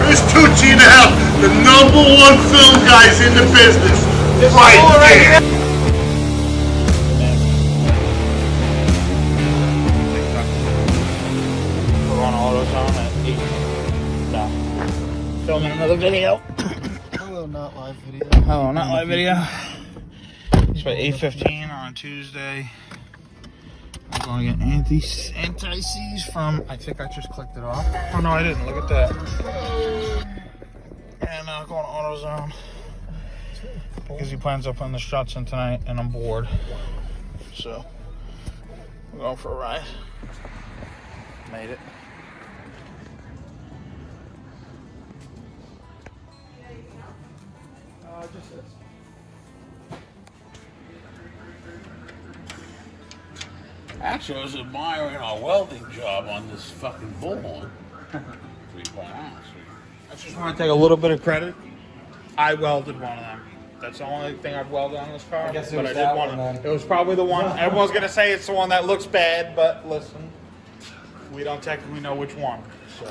There's Tucci in the house, the #1 film guys in the business. Right there. We're on AutoZone at 8. No. Filming another video. Hello, not live video. Hello, not live video. It's about 8:15 on Tuesday. I'm going to get anti-seize from, I think I just clicked it off. Oh no, I didn't. Look at that. And going to AutoZone because he plans on putting the struts in tonight, and I'm bored. So we're going for a ride. Made it. Just this. Actually, I was admiring our welding job on this fucking bullhorn. To be quite honest with you. I just want to take a little bit of credit. I welded one of them. That's the only thing I've welded on this car. I guess it but was I did that one. one, It was probably the one. Everyone's gonna say it's the one that looks bad, but listen, we don't technically know which one. So.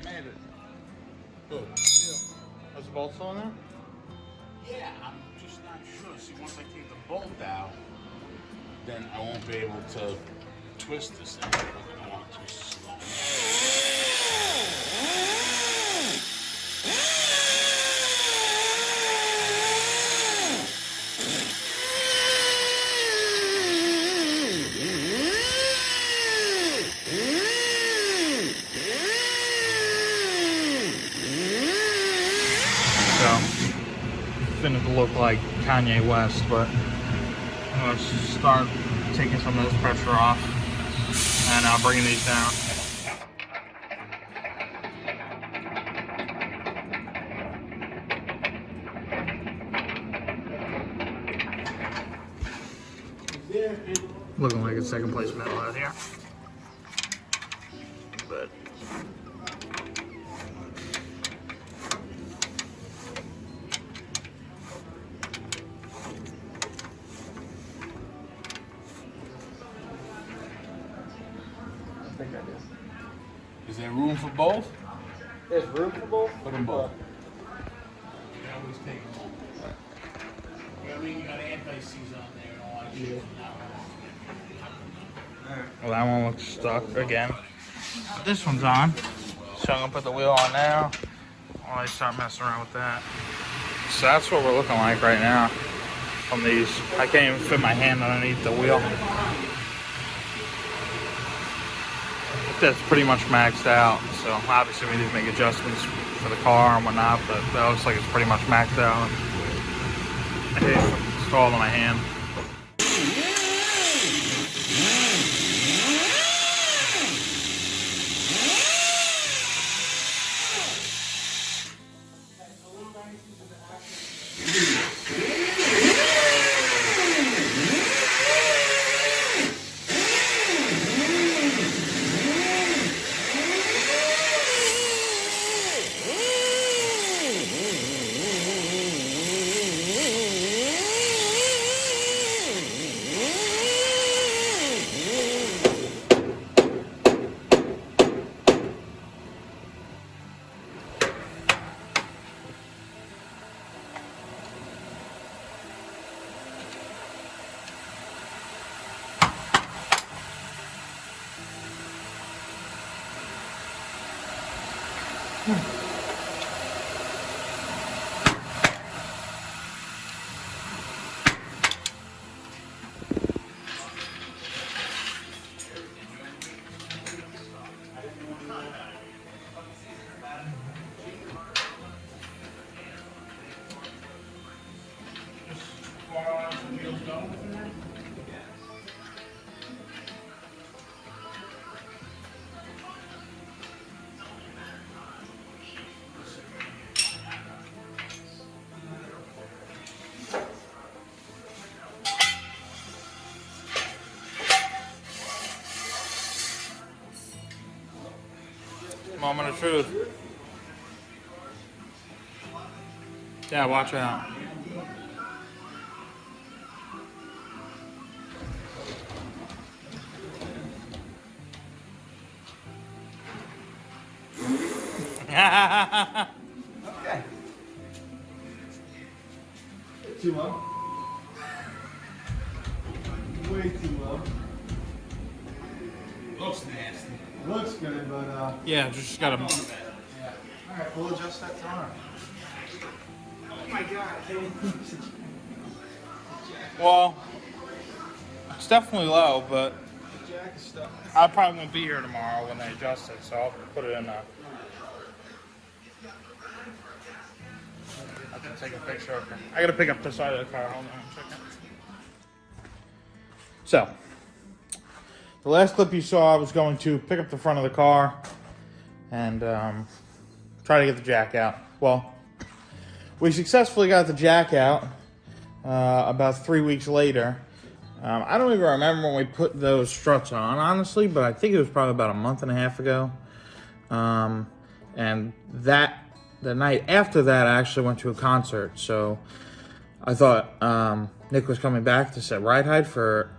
Made it. Good. Yeah. Was the bolt still in there? Yeah, I'm just not sure. See, once I take the bolt out, then I won't be able to twist this thing. I want to twist it slow. Finna look like Kanye West, but let's start taking some of this pressure off and bringing these down. Looking like a second place medal out here, but Is there room for both? There's room for both? Put them both. You always take them both. I mean, you got anti-seize on there and all that shit. well, that one looks stuck again. This one's on, so I'm gonna put the wheel on now while I start messing around with that. So that's what we're looking like right now on these. I can't even fit my hand underneath the wheel. That's pretty much maxed out, so obviously we need to make adjustments for the car and whatnot, but that looks like it's pretty much maxed out. I hate it installed on my hand. Moment of truth. Yeah, watch out. Okay. Too low. Way too low. Looks nasty. Looks good, but Yeah, just gotta. yeah. All right, we'll adjust that tomorrow. Oh my God! Well, it's definitely low, but The jack is stuck. I probably won't be here tomorrow when they adjust it, so I'll put it in a. I can take a picture of it. I gotta pick up the side of the car. Hold on a second. So, the last clip you saw, I was going to pick up the front of the car and try to get the jack out. Well, we successfully got the jack out about 3 weeks later. I don't even remember when we put those struts on, honestly, but I think it was probably about a month and a half ago. And the night after that, I actually went to a concert. So I thought Nick was coming back to set ride height for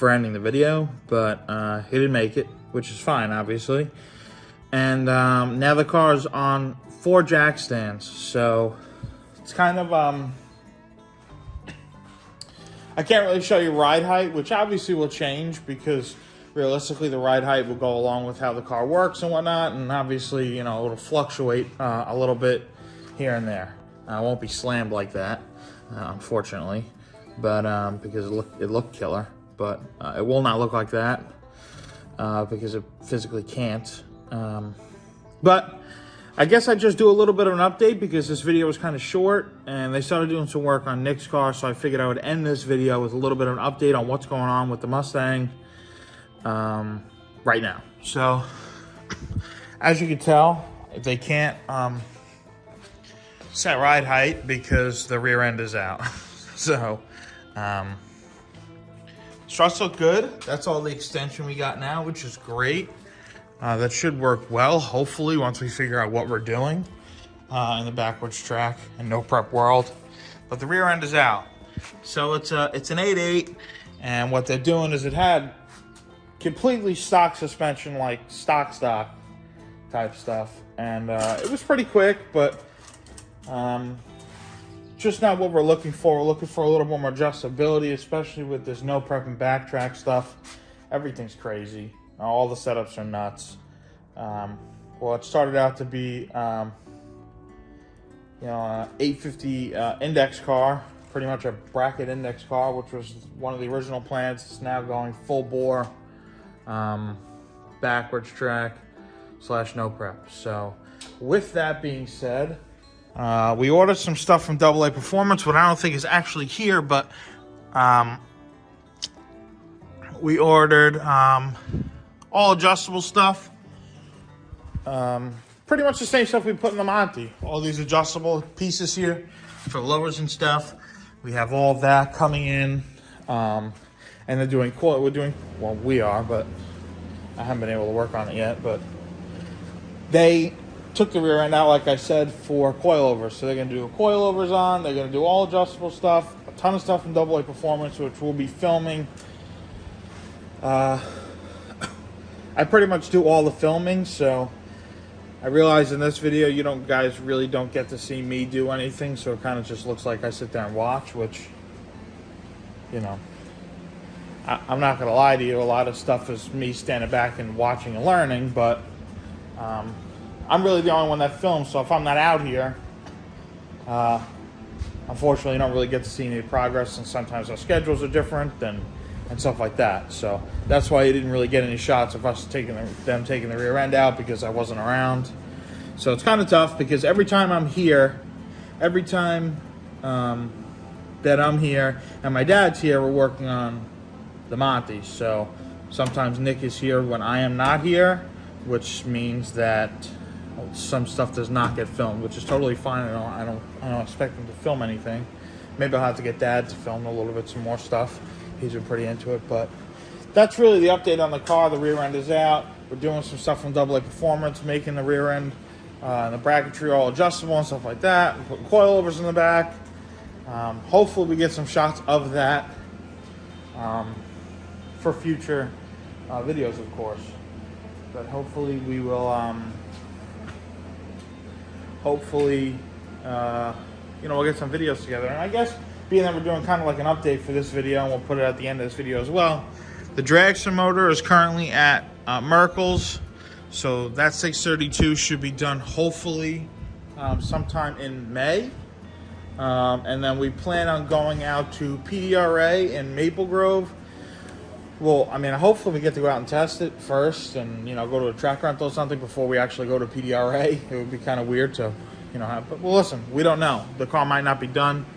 ending the video, but he didn't make it, which is fine, obviously. And now the car is on 4 jack stands, so it's kind of I can't really show you ride height, which obviously will change because realistically the ride height will go along with how the car works and whatnot, and obviously, you know, it'll fluctuate a little bit here and there. I won't be slammed like that, unfortunately, but because it looked killer, but it will not look like that because it physically can't. But I guess I just do a little bit of an update because this video was kind of short and they started doing some work on Nick's car, so I figured I would end this video with a little bit of an update on what's going on with the Mustang right now. So, as you can tell, they can't set ride height because the rear end is out. So, struts look good. That's all the extension we got now, which is great. That should work well, hopefully, once we figure out what we're doing in the backwards track and no prep world. But the rear end is out. So it's an 8.8, and what they're doing is it had completely stock suspension, like stock type stuff. And it was pretty quick, but just not what we're looking for. We're looking for a little more adjustability, especially with this no prep and backtrack stuff. Everything's crazy. All the setups are nuts. Well, it started out to be, an 850 index car, pretty much a bracket index car, which was one of the original plans. It's now going full bore, backwards track / no prep. So, with that being said, we ordered some stuff from AA Performance, what I don't think is actually here, but we ordered all adjustable stuff. Pretty much the same stuff we put in the Monty. All these adjustable pieces here for lowers and stuff. We have all of that coming in. And they're doing, we are, but I haven't been able to work on it yet. But they took the rear end out, like I said, for coilovers. So they're going to do coilovers on. They're going to do all adjustable stuff. A ton of stuff from AA Performance, which we'll be filming. I pretty much do all the filming, so I realize in this video you guys really don't get to see me do anything, so it kind of just looks like I sit there and watch, which, you know, I'm not going to lie to you, a lot of stuff is me standing back and watching and learning, but I'm really the only one that films, so if I'm not out here, unfortunately you don't really get to see any progress, and sometimes our schedules are different and stuff like that. So that's why you didn't really get any shots of us taking the rear end out, because I wasn't around. So it's kind of tough because every time I'm here, every time that I'm here and my dad's here, we're working on the Monty. So sometimes Nick is here when I am not here, which means that some stuff does not get filmed, which is totally fine. I don't expect him to film anything. Maybe I'll have to get Dad to film a little bit some more stuff. He's been pretty into it, but that's really the update on the car. The rear end is out. We're doing some stuff from AA Performance, making the rear end and the bracketry all adjustable and stuff like that. We're putting coilovers in the back. Hopefully we get some shots of that for future videos, of course. But hopefully we will, we'll get some videos together. And I guess being that we're doing kind of like an update for this video, and we'll put it at the end of this video as well. The Dragster motor is currently at Merkel's. So that 632 should be done hopefully sometime in May. And then we plan on going out to PDRA in Maple Grove. Well, I mean, hopefully we get to go out and test it first and, go to a track rental or something before we actually go to PDRA. It would be kind of weird to, but well, listen, we don't know. The car might not be done,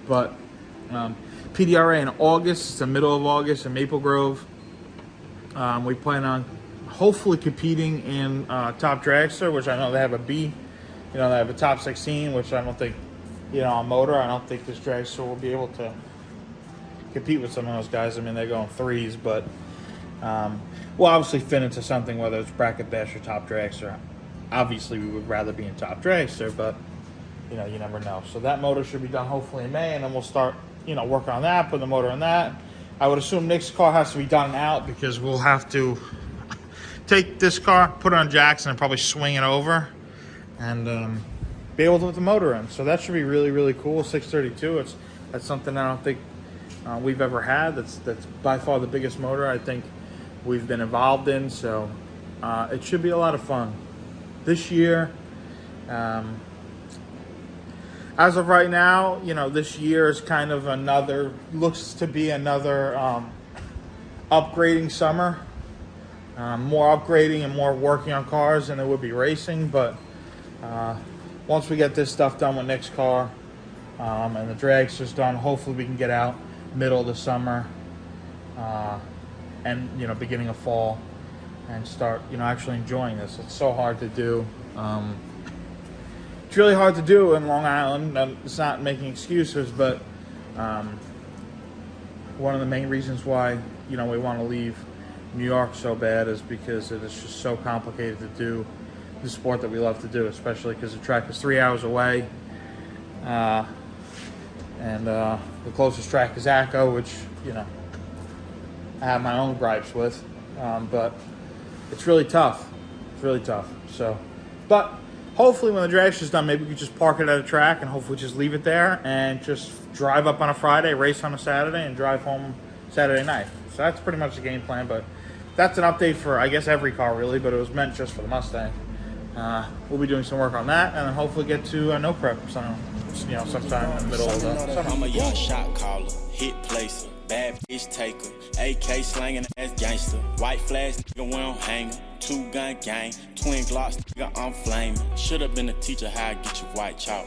but PDRA in August, it's the middle of August in Maple Grove. We plan on hopefully competing in Top Dragster, which I know they have a B. They have a Top 16, which I don't think, on motor, I don't think this Dragster will be able to compete with some of those guys. I mean, they're going threes, but we'll obviously fit into something, whether it's Bracket Bash or Top Dragster. Obviously, we would rather be in Top Dragster, but, you never know. So that motor should be done hopefully in May, and then we'll start, working on that, put the motor on that. I would assume Nick's car has to be done out because we'll have to take this car, put it on jacks, and probably swing it over and be able to put the motor in. So that should be really, really cool. 632. That's something I don't think we've ever had. That's by far the biggest motor I think we've been involved in. So it should be a lot of fun this year. As of right now, this year is kind of looks to be another upgrading summer. More upgrading and more working on cars than it would be racing. But once we get this stuff done with Nick's car and the Dragster's done, hopefully we can get out middle of the summer and beginning of fall and start actually enjoying this. It's so hard to do. It's really hard to do in Long Island, and it's not making excuses, but one of the main reasons why we want to leave New York so bad is because it is just so complicated to do the sport that we love to do, especially because the track is 3 hours away, and the closest track is ACO, which I have my own gripes with, but it's really tough. It's really tough. So, but hopefully when the Dragster's done, maybe we can just park it at a track and hopefully just leave it there and just drive up on a Friday, race on a Saturday, and drive home Saturday night. So that's pretty much the game plan, but that's an update for, I guess, every car really, but it was meant just for the Mustang. We'll be doing some work on that, and then hopefully get to no prep sometime in the middle of the summer. I'm a young shot caller, hit placer, bad bitch taker, AK slanging ass gangster, white flash nigga we don't hang 2-gun gang, twin Glocks nigga I'm flaming. Should've been a teacher how I get you white chalk.